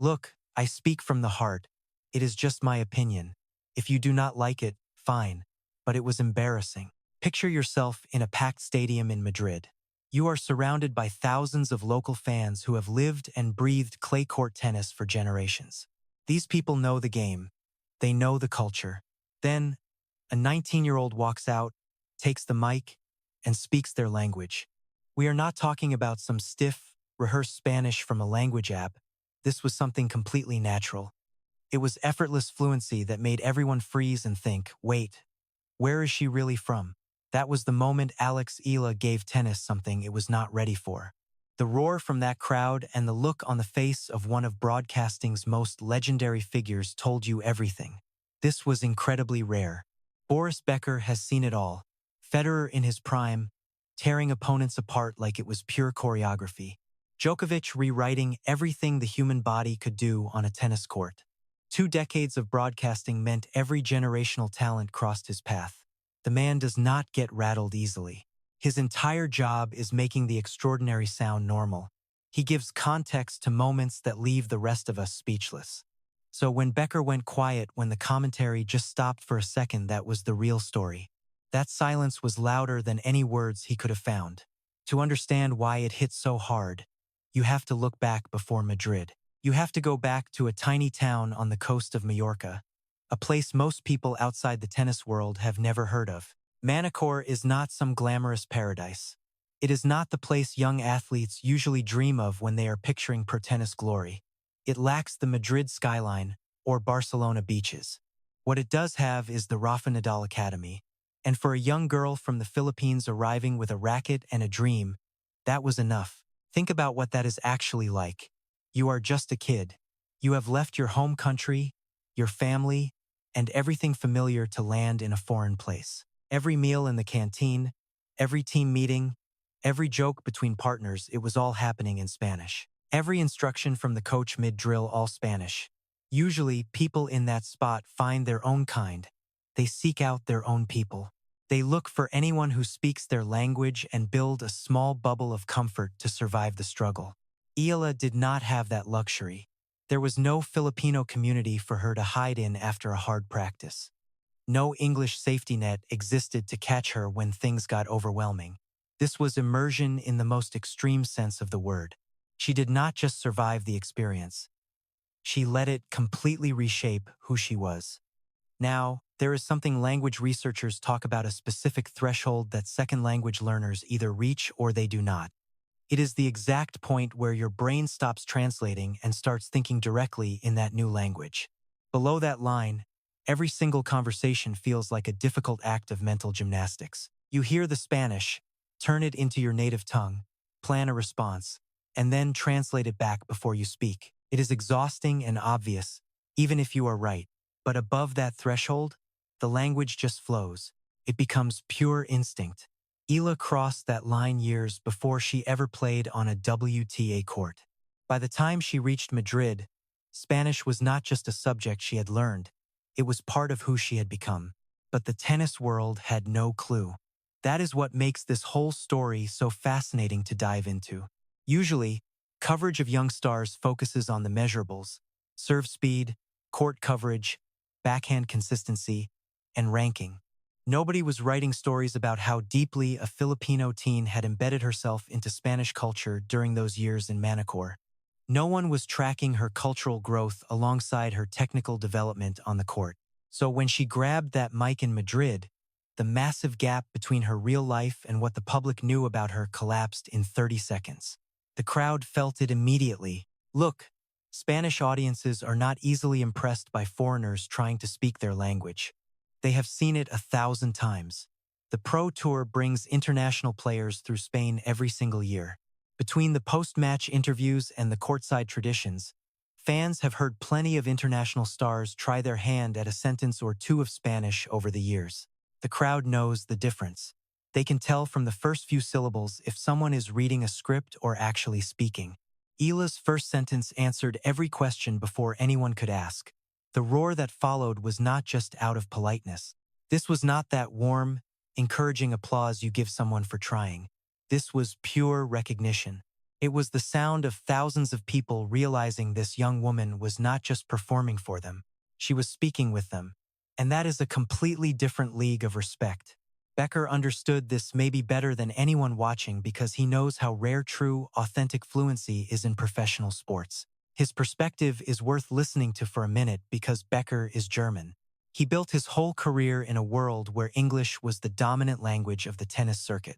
Look, I speak from the heart. It is just my opinion. If you do not like it, fine. But it was embarrassing. Picture yourself in a packed stadium in Madrid. You are surrounded by thousands of local fans who have lived and breathed clay court tennis for generations. These people know the game. They know the culture. Then, a 19-year-old walks out, takes the mic, and speaks their language. We are not talking about some stiff, rehearsed Spanish from a language app. This was something completely natural. It was effortless fluency that made everyone freeze and think, wait, where is she really from? That was the moment Alex Eala gave tennis something it was not ready for. The roar from that crowd and the look on the face of one of broadcasting's most legendary figures told you everything. This was incredibly rare. Boris Becker has seen it all. Federer in his prime, tearing opponents apart like it was pure choreography. Djokovic rewriting everything the human body could do on a tennis court. 2 decades of broadcasting meant every generational talent crossed his path. The man does not get rattled easily. His entire job is making the extraordinary sound normal. He gives context to moments that leave the rest of us speechless. So when Becker went quiet when the commentary just stopped for a second, that was the real story. That silence was louder than any words he could have found. To understand why it hit so hard, you have to look back before Madrid. You have to go back to a tiny town on the coast of Majorca, a place most people outside the tennis world have never heard of. Manacor is not some glamorous paradise. It is not the place young athletes usually dream of when they are picturing pro-tennis glory. It lacks the Madrid skyline or Barcelona beaches. What it does have is the Rafa Nadal Academy. And for a young girl from the Philippines arriving with a racket and a dream, that was enough. Think about what that is actually like. You are just a kid. You have left your home country, your family, and everything familiar to land in a foreign place. Every meal in the canteen, every team meeting, every joke between partners, it was all happening in Spanish. Every instruction from the coach mid-drill, all Spanish. Usually, people in that spot find their own kind. They seek out their own people. They look for anyone who speaks their language and build a small bubble of comfort to survive the struggle. Eala did not have that luxury. There was no Filipino community for her to hide in after a hard practice. No English safety net existed to catch her when things got overwhelming. This was immersion in the most extreme sense of the word. She did not just survive the experience. She let it completely reshape who she was. Now, there is something language researchers talk about, a specific threshold that second language learners either reach or they do not. It is the exact point where your brain stops translating and starts thinking directly in that new language. Below that line, every single conversation feels like a difficult act of mental gymnastics. You hear the Spanish, turn it into your native tongue, plan a response, and then translate it back before you speak. It is exhausting and obvious, even if you are right. But above that threshold, the language just flows. It becomes pure instinct. Eala crossed that line years before she ever played on a WTA court. By the time she reached Madrid, Spanish was not just a subject she had learned. It was part of who she had become. But the tennis world had no clue. That is what makes this whole story so fascinating to dive into. Usually, coverage of young stars focuses on the measurables: serve speed, court coverage, backhand consistency, and ranking. Nobody was writing stories about how deeply a Filipino teen had embedded herself into Spanish culture during those years in Manacor. No one was tracking her cultural growth alongside her technical development on the court. So when she grabbed that mic in Madrid, the massive gap between her real life and what the public knew about her collapsed in 30 seconds. The crowd felt it immediately. Look, Spanish audiences are not easily impressed by foreigners trying to speak their language. They have seen it 1,000 times. The Pro Tour brings international players through Spain every single year. Between the post-match interviews and the courtside traditions, fans have heard plenty of international stars try their hand at a sentence or two of Spanish over the years. The crowd knows the difference. They can tell from the first few syllables if someone is reading a script or actually speaking. Eala's first sentence answered every question before anyone could ask. The roar that followed was not just out of politeness. This was not that warm, encouraging applause you give someone for trying. This was pure recognition. It was the sound of thousands of people realizing this young woman was not just performing for them, she was speaking with them. And that is a completely different league of respect. Becker understood this maybe better than anyone watching because he knows how rare true, authentic fluency is in professional sports. His perspective is worth listening to for a minute because Becker is German. He built his whole career in a world where English was the dominant language of the tennis circuit.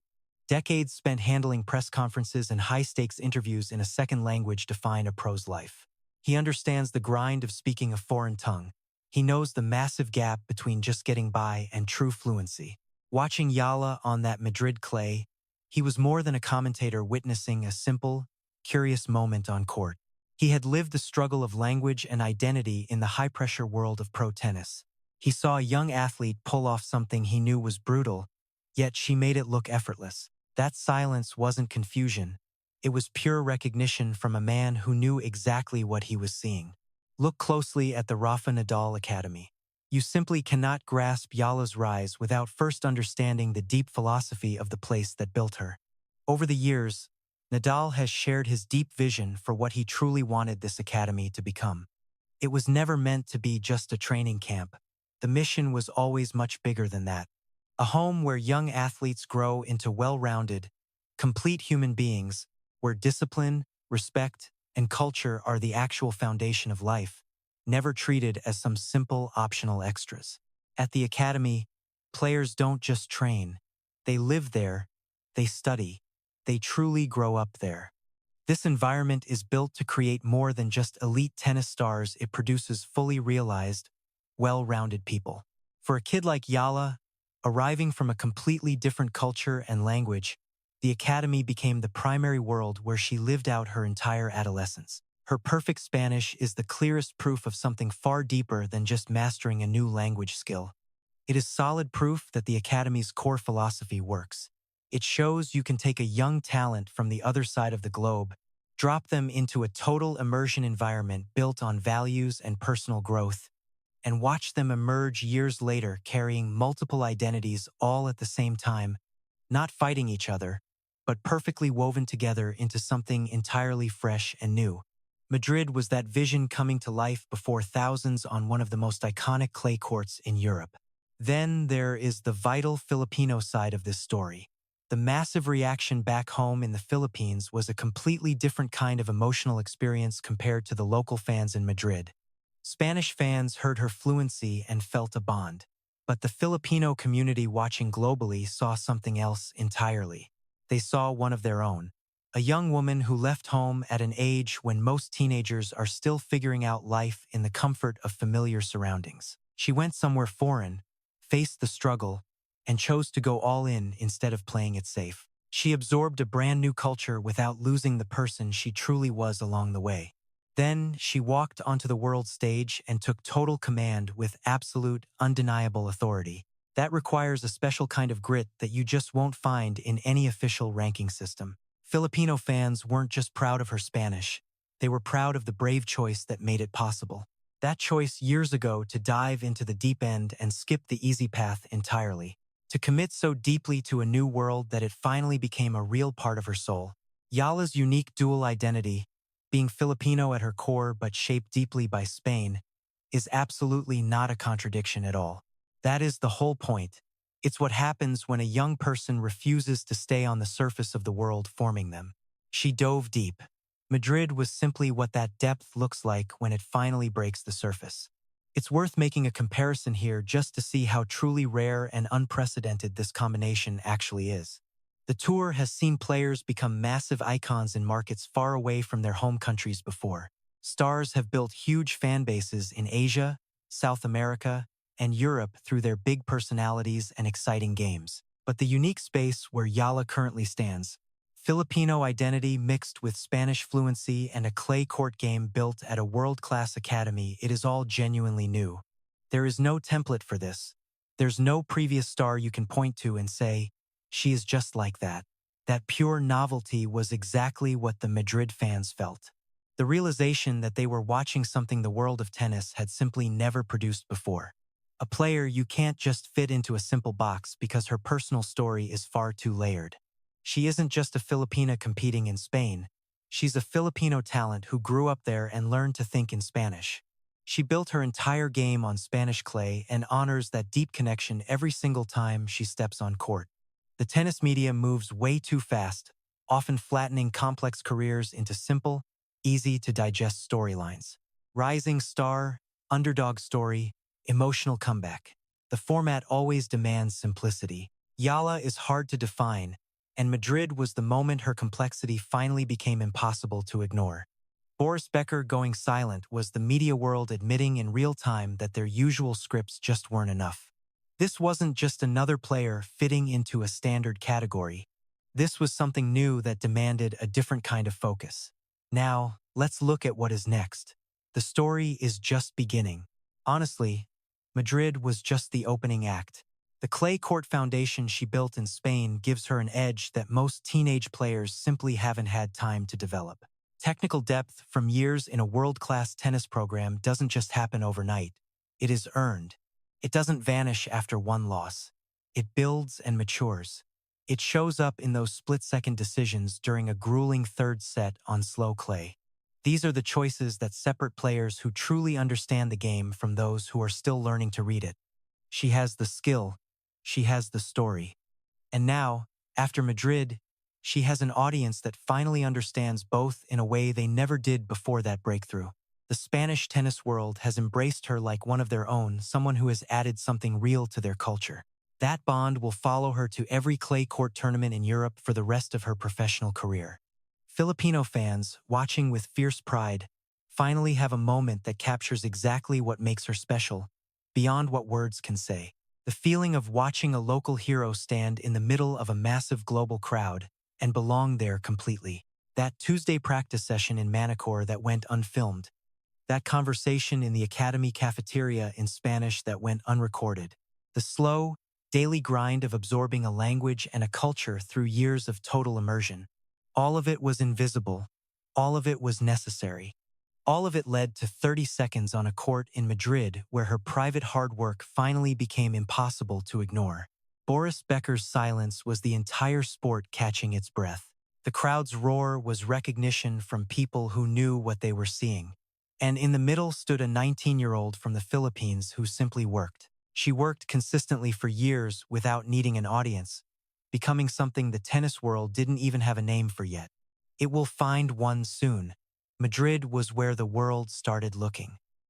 Decades spent handling press conferences and high-stakes interviews in a second language define a pro's life. He understands the grind of speaking a foreign tongue. He knows the massive gap between just getting by and true fluency. Watching Eala on that Madrid clay, he was more than a commentator witnessing a simple, curious moment on court. He had lived the struggle of language and identity in the high-pressure world of pro tennis. He saw a young athlete pull off something he knew was brutal, yet she made it look effortless. That silence wasn't confusion. It was pure recognition from a man who knew exactly what he was seeing. Look closely at the Rafa Nadal Academy. You simply cannot grasp Eala's rise without first understanding the deep philosophy of the place that built her. Over the years, Nadal has shared his deep vision for what he truly wanted this academy to become. It was never meant to be just a training camp. The mission was always much bigger than that. A home where young athletes grow into well-rounded, complete human beings, where discipline, respect, and culture are the actual foundation of life, never treated as some simple optional extras. At the academy, players don't just train. They live there, they study, they truly grow up there. This environment is built to create more than just elite tennis stars. It produces fully realized, well-rounded people. For a kid like Eala, arriving from a completely different culture and language, the academy became the primary world where she lived out her entire adolescence. Her perfect Spanish is the clearest proof of something far deeper than just mastering a new language skill. It is solid proof that the academy's core philosophy works. It shows you can take a young talent from the other side of the globe, drop them into a total immersion environment built on values and personal growth, and watch them emerge years later carrying multiple identities all at the same time, not fighting each other, but perfectly woven together into something entirely fresh and new. Madrid was that vision coming to life before thousands on one of the most iconic clay courts in Europe. Then there is the vital Filipino side of this story. The massive reaction back home in the Philippines was a completely different kind of emotional experience compared to the local fans in Madrid. Spanish fans heard her fluency and felt a bond. But the Filipino community watching globally saw something else entirely. They saw one of their own. A young woman who left home at an age when most teenagers are still figuring out life in the comfort of familiar surroundings. She went somewhere foreign, faced the struggle, and chose to go all in instead of playing it safe. She absorbed a brand new culture without losing the person she truly was along the way. Then she walked onto the world stage and took total command with absolute, undeniable authority. That requires a special kind of grit that you just won't find in any official ranking system. Filipino fans weren't just proud of her Spanish. They were proud of the brave choice that made it possible. That choice years ago to dive into the deep end and skip the easy path entirely. To commit so deeply to a new world that it finally became a real part of her soul. Eala's unique dual identity, being Filipino at her core but shaped deeply by Spain, is absolutely not a contradiction at all. That is the whole point. It's what happens when a young person refuses to stay on the surface of the world forming them. She dove deep. Madrid was simply what that depth looks like when it finally breaks the surface. It's worth making a comparison here just to see how truly rare and unprecedented this combination actually is. The tour has seen players become massive icons in markets far away from their home countries before. Stars have built huge fan bases in Asia, South America, and Europe through their big personalities and exciting games. But the unique space where Eala currently stands, Filipino identity mixed with Spanish fluency and a clay court game built at a world-class academy, it is all genuinely new. There is no template for this. There's no previous star you can point to and say, she is just like that. That pure novelty was exactly what the Madrid fans felt. The realization that they were watching something the world of tennis had simply never produced before. A player you can't just fit into a simple box because her personal story is far too layered. She isn't just a Filipina competing in Spain. She's a Filipino talent who grew up there and learned to think in Spanish. She built her entire game on Spanish clay and honors that deep connection every single time she steps on court. The tennis media moves way too fast, often flattening complex careers into simple, easy-to-digest storylines. Rising star, underdog story, emotional comeback. The format always demands simplicity. Eala is hard to define, and Madrid was the moment her complexity finally became impossible to ignore. Boris Becker going silent was the media world admitting in real time that their usual scripts just weren't enough. This wasn't just another player fitting into a standard category. This was something new that demanded a different kind of focus. Now, let's look at what is next. The story is just beginning. Honestly, Madrid was just the opening act. The clay court foundation she built in Spain gives her an edge that most teenage players simply haven't had time to develop. Technical depth from years in a world-class tennis program doesn't just happen overnight. It is earned. It doesn't vanish after one loss. It builds and matures. It shows up in those split-second decisions during a grueling third set on slow clay. These are the choices that separate players who truly understand the game from those who are still learning to read it. She has the skill. She has the story. And now, after Madrid, she has an audience that finally understands both in a way they never did before that breakthrough. The Spanish tennis world has embraced her like one of their own, someone who has added something real to their culture. That bond will follow her to every clay court tournament in Europe for the rest of her professional career. Filipino fans, watching with fierce pride, finally have a moment that captures exactly what makes her special, beyond what words can say. The feeling of watching a local hero stand in the middle of a massive global crowd and belong there completely. That Tuesday practice session in Manacor that went unfilmed. That conversation in the academy cafeteria in Spanish that went unrecorded. The slow, daily grind of absorbing a language and a culture through years of total immersion. All of it was invisible. All of it was necessary. All of it led to 30 seconds on a court in Madrid where her private hard work finally became impossible to ignore. Boris Becker's silence was the entire sport catching its breath. The crowd's roar was recognition from people who knew what they were seeing. And in the middle stood a 19-year-old from the Philippines who simply worked. She worked consistently for years without needing an audience, becoming something the tennis world didn't even have a name for yet. It will find one soon. Madrid was where the world started looking.